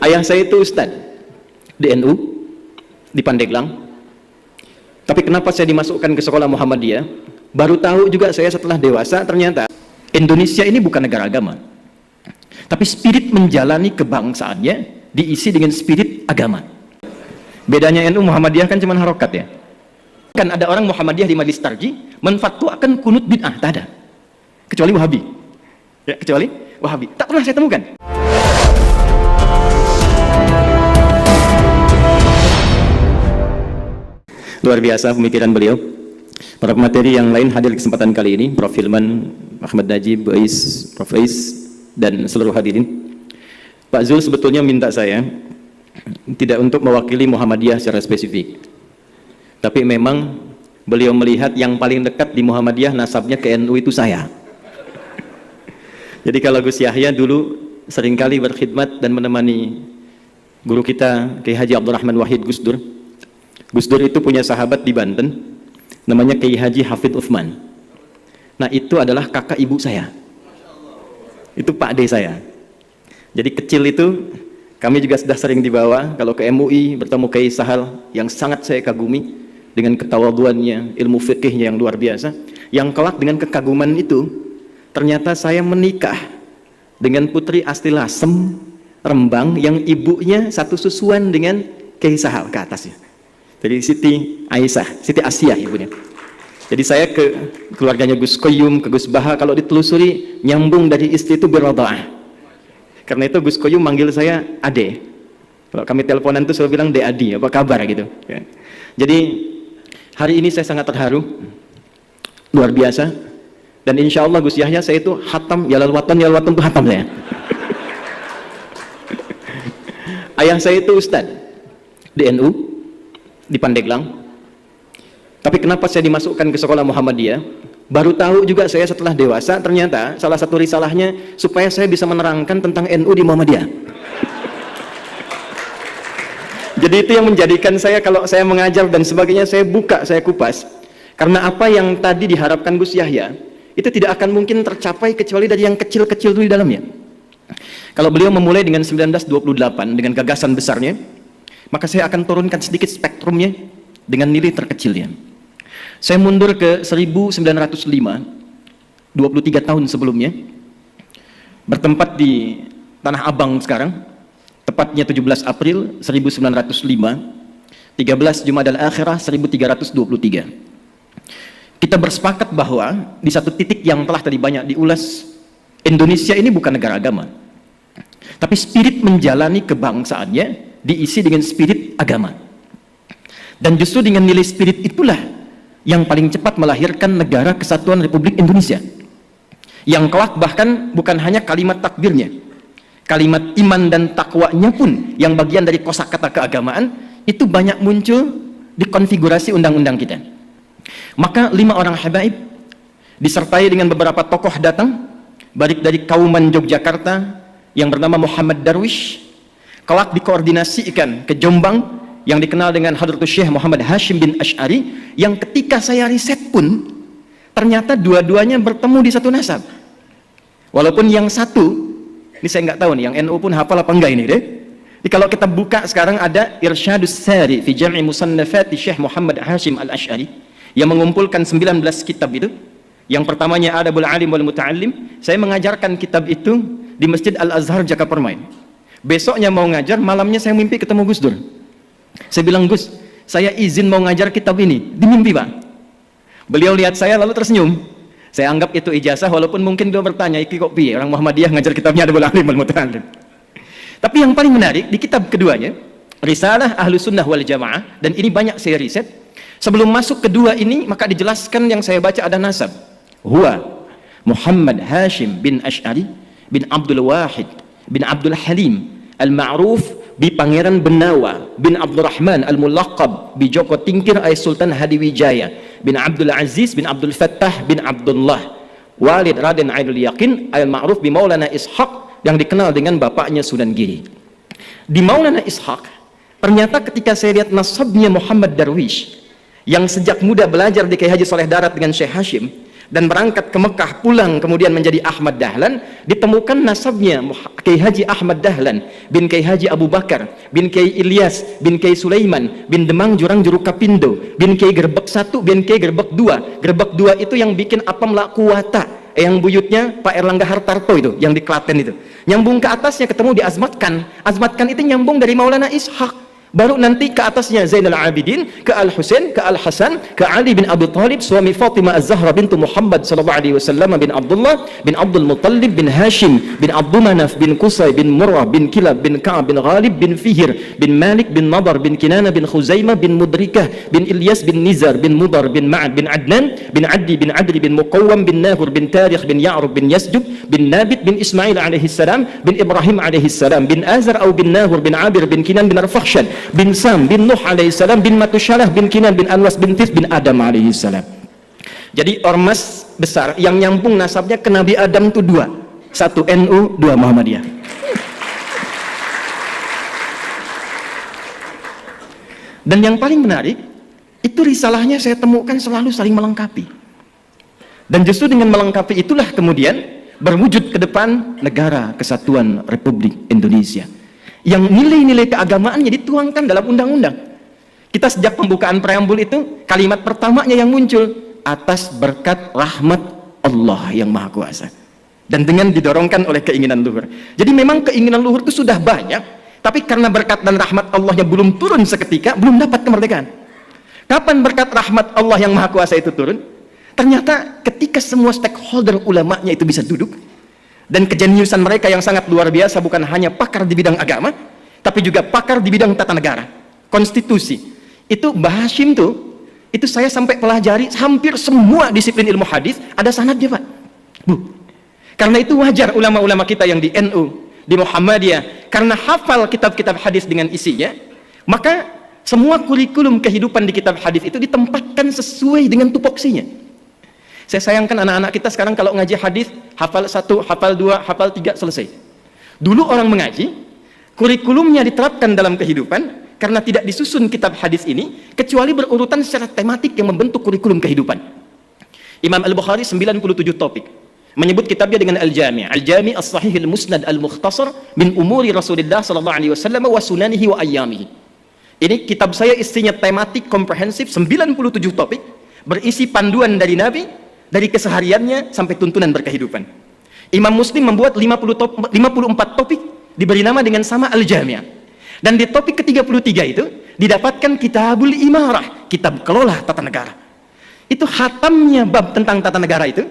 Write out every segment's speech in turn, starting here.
Ayah saya itu Ustadz di NU, di Pandeglang. Tapi kenapa saya dimasukkan ke sekolah Muhammadiyah? Baru tahu juga saya setelah dewasa, ternyata Indonesia ini bukan negara agama. Tapi spirit menjalani kebangsaannya diisi dengan spirit agama. Bedanya NU Muhammadiyah kan cuma harokat ya. Kan ada orang Muhammadiyah di Majelis Tarji menfatwakan kunut bid'ah, tak ada. Kecuali Wahabi. Ya, kecuali Wahabi. Tak pernah saya temukan. Luar biasa pemikiran beliau. Para pemateri yang lain hadir di kesempatan kali ini, Prof. Hilman, Ahmad Najib, Prof. Ais, dan seluruh hadirin. Pak Zul sebetulnya minta saya tidak untuk mewakili Muhammadiyah secara spesifik, tapi memang beliau melihat yang paling dekat di Muhammadiyah nasabnya ke NU itu saya. Jadi kalau Gus Yahya dulu seringkali berkhidmat dan menemani guru kita Kiai Haji Abdurrahman Wahid Gus Dur. Gus Dur itu punya sahabat di Banten namanya Kiai Haji Hafid Uthman. Nah itu adalah kakak ibu saya, itu Pak D saya. Jadi kecil itu kami juga sudah sering dibawa kalau ke MUI bertemu Kiai Sahal yang sangat saya kagumi dengan ketawaduannya, ilmu fikihnya yang luar biasa. Yang kelak dengan kekaguman itu ternyata saya menikah dengan putri asli Lasem Rembang yang ibunya satu susuan dengan Kiai Sahal ke atasnya. Jadi Siti Aisyah, Siti Asia ibunya. Jadi saya ke keluarganya Gus Koyum, ke Gus Baha, kalau ditelusuri nyambung dari istri itu berradha'ah. Karena itu Gus Koyum manggil saya Ade. Kalau kami teleponan tuh selalu bilang De Adi, apa kabar gitu. Ya. Jadi hari ini saya sangat terharu, luar biasa. Dan insya Allah Gus Yahya saya itu hatam, yalal watan tuh hatam saya. Ayah saya itu Ustadz di NU, di Pandeglang. Tapi kenapa saya dimasukkan ke sekolah Muhammadiyah? Baru tahu juga saya setelah dewasa, ternyata salah satu risalahnya supaya saya bisa menerangkan tentang NU di Muhammadiyah. Jadi itu yang menjadikan saya, kalau saya mengajar dan sebagainya, saya buka, saya kupas. Karena apa yang tadi diharapkan Gus Yahya itu tidak akan mungkin tercapai kecuali dari yang kecil-kecil itu di dalamnya. Kalau beliau memulai dengan 1928 dengan gagasan besarnya, maka saya akan turunkan sedikit spektrumnya dengan nilai terkecilnya. Saya mundur ke 1905, 23 tahun sebelumnya, bertempat di Tanah Abang sekarang, tepatnya 17 April 1905, 13 Jumadal Akhirah 1323. Kita bersepakat bahwa di satu titik yang telah tadi banyak diulas, Indonesia ini bukan negara agama, tapi spirit menjalani kebangsaannya diisi dengan spirit agama. Dan justru dengan nilai spirit itulah yang paling cepat melahirkan negara kesatuan Republik Indonesia, yang kelak bahkan bukan hanya kalimat takbirnya, kalimat iman dan takwanya pun yang bagian dari kosakata keagamaan itu banyak muncul di konfigurasi undang-undang kita. Maka 5 orang habaib disertai dengan beberapa tokoh datang balik dari Kauman Yogyakarta yang bernama Muhammad Darwish, kelak dikoordinasikan ke Jombang yang dikenal dengan Hadratus Syekh Muhammad Hashim bin Asy'ari, yang ketika saya riset pun ternyata dua-duanya bertemu di satu nasab. Walaupun yang satu, ini saya nggak tahu nih, yang NU pun hafal apa enggak ini deh. Jadi kalau kita buka sekarang ada Irsyadus Sari fi Jam'i Musannafati Syekh Muhammad Hashim Al-Asy'ari yang mengumpulkan 19 kitab itu. Yang pertamanya Adabul Alim wal Muta'allim. Saya mengajarkan kitab itu di Masjid Al-Azhar Jakapermai. Besoknya mau ngajar, malamnya saya mimpi ketemu Gus Dur. Saya bilang, Gus, saya izin mau ngajar kitab ini. Di mimpi, Pak. Beliau lihat saya lalu tersenyum. Saya anggap itu ijazah, walaupun mungkin beliau bertanya, iki kok piye orang Muhammadiyah ngajar kitabnya Adabul Alim wal Muta'allim. Tapi yang paling menarik di kitab keduanya, Risalah Ahlus Sunnah wal Jamaah, dan ini banyak saya riset. Sebelum masuk kedua ini, maka dijelaskan yang saya baca ada nasab. Huwa Muhammad Hashim bin Asy'ari bin Abdul Wahid bin Abdul Halim Al-Ma'ruf bi Pangeran Benawa bin Abdurrahman Al-Mulaqab bi Joko Tingkir ay Sultan Hadiwijaya bin Abdul Aziz bin Abdul Fattah bin Abdullah Walid Raden Ainul Yaqin Al-Ma'ruf bi Maulana Ishaq, yang dikenal dengan bapaknya Sunan Giri. Di Maulana Ishaq, ternyata ketika saya lihat nasabnya Muhammad Darwish yang sejak muda belajar di Kiai Haji Soleh Darat dengan Syekh Hashim, dan berangkat ke Mekah, pulang kemudian menjadi Ahmad Dahlan, ditemukan nasabnya Kiai Haji Ahmad Dahlan bin Kiai Haji Abu Bakar bin Kiai Ilyas bin Kiai Sulaiman bin Demang Jurang Jurukapindo bin Kiai Gerbek 1 bin Kiai Gerbek 2. Gerbek 2 itu yang bikin apam la kuwata, yang buyutnya Pak Erlangga Hartarto itu, yang di Klaten itu. Nyambung ke atasnya ketemu di Azmatkan. Azmatkan itu nyambung dari Maulana Ishaq. Baru nanti ke atasnya Zainal Abidin, ke Al-Husain, ke Al-Hasan, ke Ali bin Abi Thalib, suami Fatimah Az-Zahra bintu Muhammad sallallahu alaihi wasallam, bin Abdullah bin Abdul Muttalib bin Hashim bin Abdul Manaf bin Qusay bin Murrah bin Kilab bin Ka'ab bin Ghalib bin Fihr bin Malik bin Nadar bin Kinana bin Khuzaimah bin Mudrikah bin Ilyas bin Nizar bin Mudar bin Ma'ad bin Adnan bin Addi bin Adri bin Muqawwam bin Nahur bin Tarikh bin Ya'rub bin Yasjub bin Nabit bin Ismail alaihi salam bin Ibrahim alaihi salam bin Azar atau bin Nahur bin Abir bin Kinan bin Arfakhshan bin Sam bin Nuh alaihissalam bin Matushalah bin Kinan bin Anwas bin Tis bin Adam alaihissalam. Jadi ormas besar yang nyambung nasabnya ke Nabi Adam itu dua, satu NU, dua Muhammadiyah. Dan yang paling menarik itu risalahnya saya temukan selalu saling melengkapi, dan justru dengan melengkapi itulah kemudian berwujud ke depan Negara Kesatuan Republik Indonesia yang nilai-nilai keagamaannya dituangkan dalam undang-undang. Kita sejak pembukaan preambul itu, kalimat pertamanya yang muncul, atas berkat rahmat Allah yang Maha Kuasa, dan dengan didorongkan oleh keinginan luhur. Jadi memang keinginan luhur itu sudah banyak, tapi karena berkat dan rahmat Allahnya belum turun seketika, belum dapat kemerdekaan. Kapan berkat rahmat Allah yang Maha Kuasa itu turun? Ternyata ketika semua stakeholder ulamanya itu bisa duduk, dan kejeniusan mereka yang sangat luar biasa, bukan hanya pakar di bidang agama, tapi juga pakar di bidang tata negara, konstitusi. Itu Mbah Hashim tuh, itu saya sampai pelajari hampir semua disiplin ilmu hadis ada sanadnya, Pak. Bu. Karena itu wajar ulama-ulama kita yang di NU, di Muhammadiyah, karena hafal kitab-kitab hadis dengan isinya, maka semua kurikulum kehidupan di kitab hadis itu ditempatkan sesuai dengan tupoksinya. Saya sayangkan anak-anak kita sekarang kalau ngaji hadis, hafal 1, hafal 2, hafal 3, selesai. Dulu orang mengaji, kurikulumnya diterapkan dalam kehidupan karena tidak disusun kitab hadis ini, kecuali berurutan secara tematik yang membentuk kurikulum kehidupan. Imam Al-Bukhari 97 topik. Menyebut kitabnya dengan Al-Jami'. Al-Jami' As-Sahih Al-Musnad Al-Mukhtasar min umuri Rasulullah sallallahu alaihi wasallam wa sunanihi wa ayyamihi. Ini kitab saya isinya tematik komprehensif, 97 topik, berisi panduan dari Nabi, dari kesehariannya sampai tuntunan berkehidupan. Imam Muslim membuat 54 topik, diberi nama dengan sama Al-Jami'. Dan di topik ke-33 itu didapatkan Kitabul Imarah, kitab kelola tata negara. Itu khatamnya bab tentang tata negara itu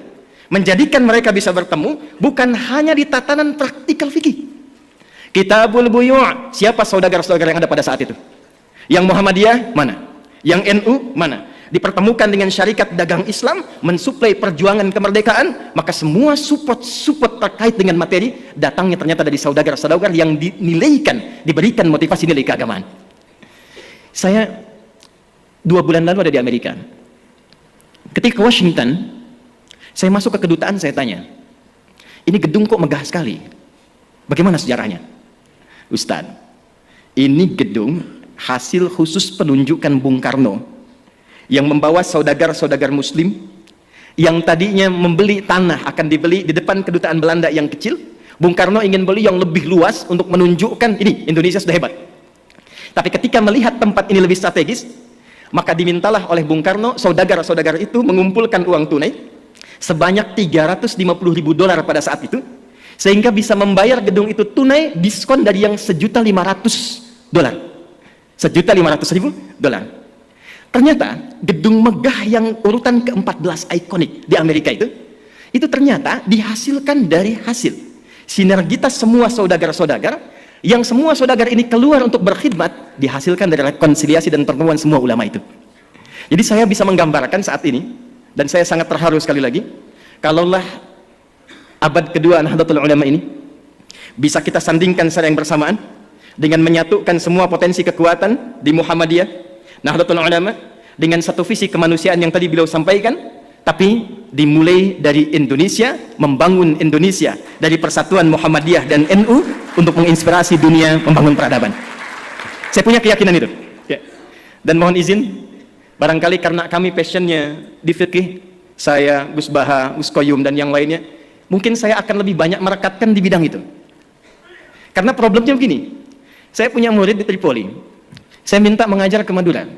menjadikan mereka bisa bertemu bukan hanya di tatanan praktikal fikih. Kitabul Buyu', siapa saudagar-saudagar yang ada pada saat itu? Yang Muhammadiyah mana? Yang NU mana? Dipertemukan dengan syarikat dagang Islam, mensuplai perjuangan kemerdekaan, maka semua support terkait dengan materi datangnya ternyata dari saudagar-saudagar yang dinilaikan, diberikan motivasi nilai keagamaan. Saya 2 bulan lalu ada di Amerika. Ketika ke Washington, saya masuk ke kedutaan, saya tanya, ini gedung kok megah sekali, bagaimana sejarahnya? Ustadz, ini gedung hasil khusus penunjukan Bung Karno yang membawa saudagar-saudagar muslim yang tadinya membeli tanah, akan dibeli di depan kedutaan Belanda yang kecil. Bung Karno ingin beli yang lebih luas untuk menunjukkan ini Indonesia sudah hebat. Tapi ketika melihat tempat ini lebih strategis, maka dimintalah oleh Bung Karno saudagar-saudagar itu mengumpulkan uang tunai sebanyak $350.000 pada saat itu, sehingga bisa membayar gedung itu tunai, diskon dari yang $1.500.000. $1.500.000. Ternyata gedung megah yang urutan ke-14 ikonik di Amerika itu ternyata dihasilkan dari hasil sinergitas semua saudagar-saudagar, yang semua saudagar ini keluar untuk berkhidmat, dihasilkan dari rekonsiliasi dan pertemuan semua ulama itu. Jadi saya bisa menggambarkan saat ini, dan saya sangat terharu sekali lagi, kalaulah abad kedua Nahdlatul Ulama ini bisa kita sandingkan secara yang bersamaan dengan menyatukan semua potensi kekuatan di Muhammadiyah, Nahdlatul Ulama, dengan satu visi kemanusiaan yang tadi beliau sampaikan, tapi dimulai dari Indonesia, membangun Indonesia dari persatuan Muhammadiyah dan NU untuk menginspirasi dunia membangun peradaban. Saya punya keyakinan itu, ya. Dan mohon izin, barangkali karena kami passionnya di fikih, saya, Gus Baha, Gus Koyum, dan yang lainnya, mungkin saya akan lebih banyak merekatkan di bidang itu. Karena problemnya begini, saya punya murid di Tripoli, saya minta mengajar ke Madura.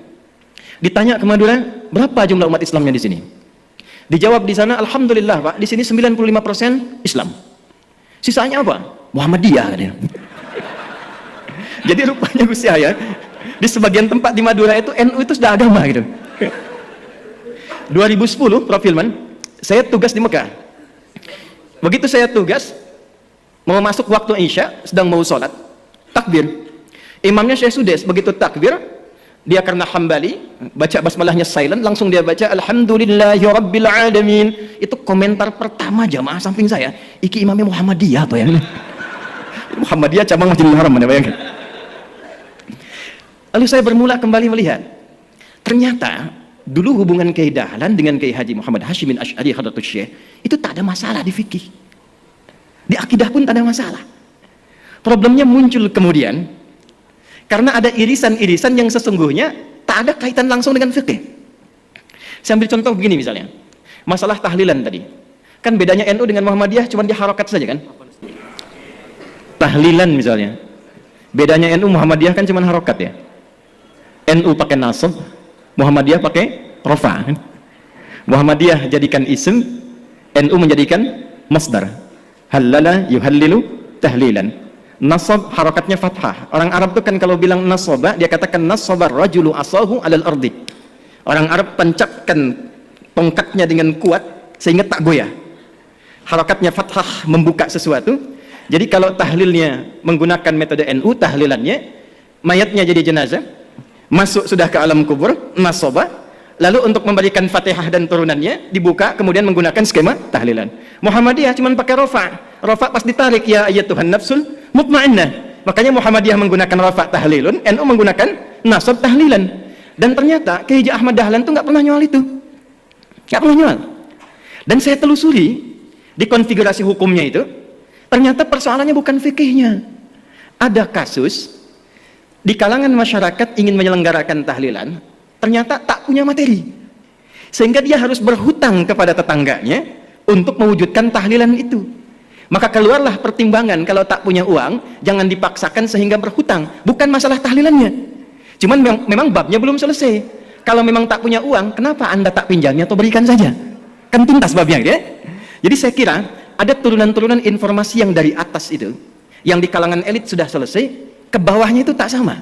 Ditanya ke Madura, berapa jumlah umat Islamnya di sini? Dijawab di sana, alhamdulillah Pak, di sini 95% Islam. Sisanya apa? Muhammadiyah katanya. Jadi rupanya Gus Yahya, di sebagian tempat di Madura itu NU itu sudah agama gitu. 2010 Prof. Hilman, saya tugas di Mekah. Begitu saya tugas, mau masuk waktu Isya, sedang mau sholat, takbir. Imamnya Syekh Sudes, begitu takbir, dia karena Hambali, baca basmalahnya silent, langsung dia baca Alhamdulillahi Rabbil Alamin. Itu komentar pertama jamaah samping saya, iki imamnya Muhammadiyah atau yang Muhammadiyah cabang Masjidil Haram, Anda bayangkan. Lalu saya bermula kembali melihat, ternyata dulu hubungan Kiai Dahlan dengan Kiai Haji Muhammad Hashim bin Asy'ari Hadratus Syekh itu tak ada masalah di fikih, di akidah pun tak ada masalah. Problemnya muncul kemudian karena ada irisan-irisan yang sesungguhnya tak ada kaitan langsung dengan fikih. Saya ambil contoh begini misalnya, masalah tahlilan tadi, kan bedanya NU dengan Muhammadiyah cuma di harokat saja kan. Tahlilan misalnya, bedanya NU Muhammadiyah kan cuma harokat ya. NU pakai nasab, Muhammadiyah pakai rofa. Muhammadiyah jadikan isim, NU menjadikan masdar. Halala yuhallilu tahlilan. Nasab harokatnya fathah. Orang Arab itu kan kalau bilang nasaba, dia katakan nasabar rajulu asahu alal ardi. Orang Arab tancapkan tongkatnya dengan kuat sehingga tak goyah. Harokatnya fathah membuka sesuatu. Jadi kalau tahlilnya menggunakan metode NU, tahlilannya mayatnya jadi jenazah, masuk sudah ke alam kubur, nasaba, lalu untuk memberikan Fatihah dan turunannya dibuka, kemudian menggunakan skema tahlilan. Muhammadiyah cuma pakai rofa. Rofa pas ditarik, ya ayyatuhan nafsul mutmainnah. Makanya Muhammadiyah menggunakan rofa tahlilun, NU menggunakan nasab tahlilan. Dan ternyata Kiai Haji Ahmad Dahlan itu nggak pernah nyual itu, nggak pernah nyual. Dan saya telusuri di konfigurasi hukumnya itu, ternyata persoalannya bukan fikihnya. Ada kasus di kalangan masyarakat ingin menyelenggarakan tahlilan, ternyata tak punya materi, sehingga dia harus berhutang kepada tetangganya untuk mewujudkan tahlilan itu. Maka keluarlah pertimbangan, kalau tak punya uang jangan dipaksakan sehingga berhutang. Bukan masalah tahlilannya, cuman memang babnya belum selesai. Kalau memang tak punya uang, kenapa Anda tak pinjamnya atau berikan saja, kan tuntas babnya ya. Jadi saya kira ada turunan-turunan informasi yang dari atas itu, yang di kalangan elit sudah selesai, ke bawahnya itu tak sama.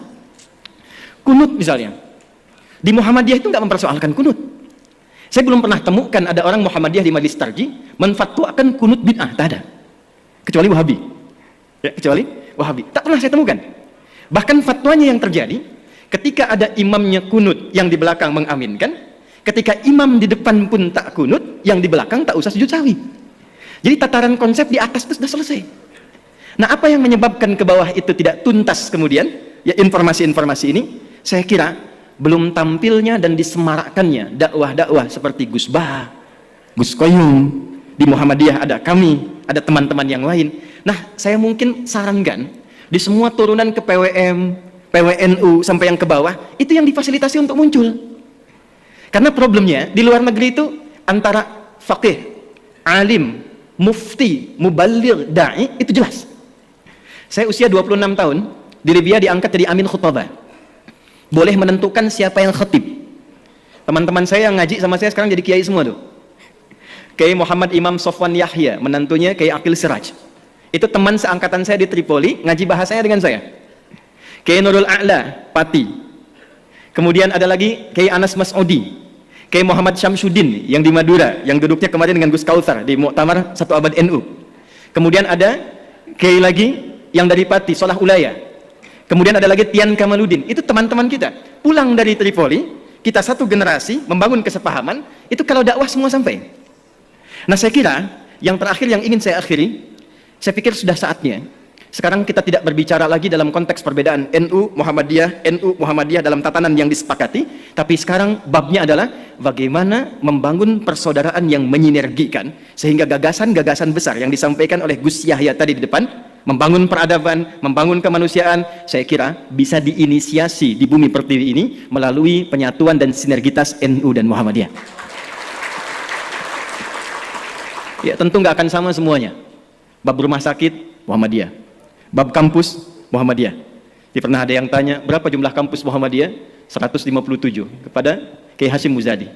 Kunut misalnya, di Muhammadiyah itu nggak mempersoalkan kunut. Saya belum pernah temukan ada orang Muhammadiyah di Majelis Tarjih menfatwakan kunut bid'ah, tak ada, kecuali Wahabi ya, kecuali Wahabi, tak pernah saya temukan. Bahkan fatwanya yang terjadi ketika ada imamnya kunut, yang di belakang mengaminkan. Ketika imam di depan pun tak kunut, yang di belakang tak usah sujud sahwi. Jadi tataran konsep di atas itu sudah selesai. Nah, apa yang menyebabkan ke bawah itu tidak tuntas kemudian? Ya, informasi-informasi ini saya kira belum tampilnya dan disemarakannya dakwah-dakwah seperti Gus Bah, Gus Koyum. Di Muhammadiyah ada kami, ada teman-teman yang lain. Nah, saya mungkin sarankan di semua turunan ke PWM, PWNU sampai yang ke bawah, itu yang difasilitasi untuk muncul. Karena problemnya di luar negeri itu antara faqih, alim, mufti, muballigh, da'i, itu jelas. Saya usia 26 tahun, di Libya diangkat jadi amin khutbah. Boleh menentukan siapa yang khatib. Teman-teman saya yang ngaji sama saya sekarang jadi kiai semua tuh. Kiai Muhammad Imam Sofwan Yahya, menantunya Kiai Aqil Siraj. Itu teman seangkatan saya di Tripoli, ngaji bahasanya dengan saya. Kiai Nurul A'la, Pati. Kemudian ada lagi Kiai Anas Mas'udi, Kiai Muhammad Syamsuddin yang di Madura, yang duduknya kemarin dengan Gus Kautsar di Muktamar Satu Abad NU. Kemudian ada Kiai lagi yang dari Pati, Solah Ulaya. Kemudian ada lagi Tian Kamaluddin. Itu teman-teman kita pulang dari Tripoli, kita satu generasi membangun kesepahaman. Itu kalau dakwah semua sampai. Nah, saya kira yang terakhir yang ingin saya akhiri, saya pikir sudah saatnya sekarang kita tidak berbicara lagi dalam konteks perbedaan NU Muhammadiyah dalam tatanan yang disepakati, tapi sekarang babnya adalah bagaimana membangun persaudaraan yang menyinergikan sehingga gagasan-gagasan besar yang disampaikan oleh Gus Yahya tadi di depan, membangun peradaban, membangun kemanusiaan, saya kira bisa diinisiasi di bumi pertiwi ini melalui penyatuan dan sinergitas NU dan Muhammadiyah. Ya tentu nggak akan sama semuanya. Bab rumah sakit, Muhammadiyah. Bab kampus, Muhammadiyah. Jadi pernah ada yang tanya, berapa jumlah kampus Muhammadiyah? 157 kepada Kiai Hasyim Muzadi.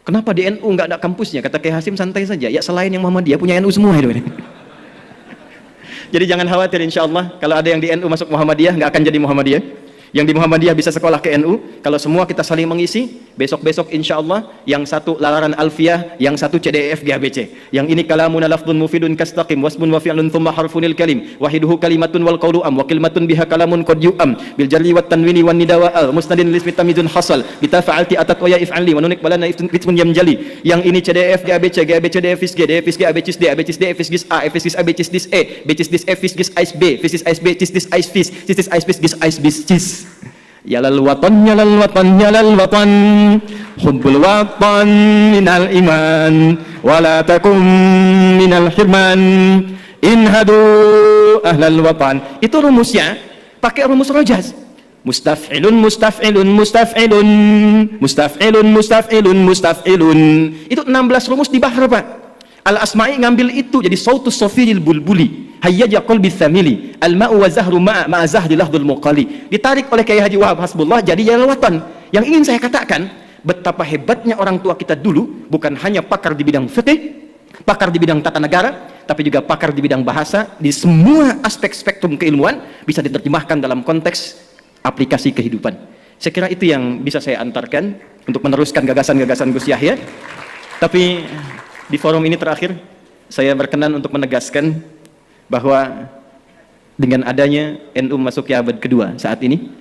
Kenapa di NU nggak ada kampusnya? Kata Kiai Hasyim, santai saja. Ya selain yang Muhammadiyah punya NU semua itu. Jadi jangan khawatir, insya Allah kalau ada yang di NU masuk Muhammadiyah nggak akan jadi Muhammadiyah. Yang di Muhammadiyah bisa sekolah ke NU. Kalau semua kita saling mengisi, besok-besok insya Allah yang satu lalaran alfiyah, yang satu CDEF GABC. Yang ini kalamun lafdun mufidun kastaqim wasbun wa fi'lun thumma harfunil kalim wahiduhu kalimatun wal qawlu am wa kalimatun biha kalamun qad yu'am bil jarri wat tanwini wan nida wa al musnadin lismi tamizun hasal bitafa'alti atat wa ya if'ali wa nunik balana ifun yamjali. Yang ini CDEF GABC GABC DFIS G DFIS G ABCIS D ABCIS D FIS A FIS ABCIS dis E BCIS dis F FIS gis AIS B FIS AIS B CIS dis AIS FIS CIS dis AIS FIS gis AIS bis CIS. Yalal watan yalal watan yalal watan hubbul watan minal iman wala takum minal hirman inhadu ahlal watan. Itu rumusnya pakai rumus rojaz. Mustaf'ilun mustaf'ilun mustaf'ilun mustaf'ilun mustaf'ilun mustaf'ilun. Itu 16 rumus di bahar, Pak. Al-Asma'i ngambil itu jadi sautus sofiril bulbuli hayyaja qalbi thamili al-ma'u wa zahru ma'a zahri lahdul muqali. Ditarik oleh Kiai Haji Wahab Hasbullah jadi yalawatan. Yang ingin saya katakan, betapa hebatnya orang tua kita dulu, bukan hanya pakar di bidang fikih, pakar di bidang tata negara, tapi juga pakar di bidang bahasa. Di semua aspek spektrum keilmuan bisa diterjemahkan dalam konteks aplikasi kehidupan. Saya kira itu yang bisa saya antarkan untuk meneruskan gagasan-gagasan Gus Yahya. Tapi di forum ini terakhir, saya berkenan untuk menegaskan bahwa dengan adanya NU memasuki abad kedua saat ini,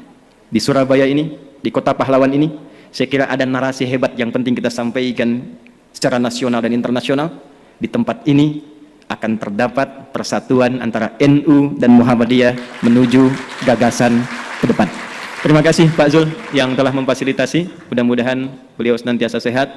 di Surabaya ini, di kota pahlawan ini, saya kira ada narasi hebat yang penting kita sampaikan secara nasional dan internasional. Di tempat ini akan terdapat persatuan antara NU dan Muhammadiyah menuju gagasan ke depan. Terima kasih Pak Zul yang telah memfasilitasi. Mudah-mudahan beliau senantiasa sehat,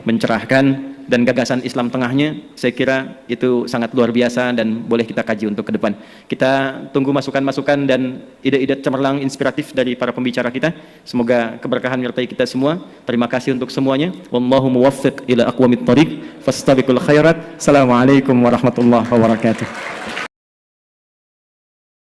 mencerahkan, dan gagasan Islam tengahnya saya kira itu sangat luar biasa dan boleh kita kaji untuk ke depan. Kita tunggu masukan-masukan dan ide-ide cemerlang inspiratif dari para pembicara kita. Semoga keberkahan menyertai kita semua. Terima kasih untuk semuanya. Wallahu muwaffiq ila aqwamit thariq fastabiqul khairat. Assalamualaikum warahmatullahi wabarakatuh.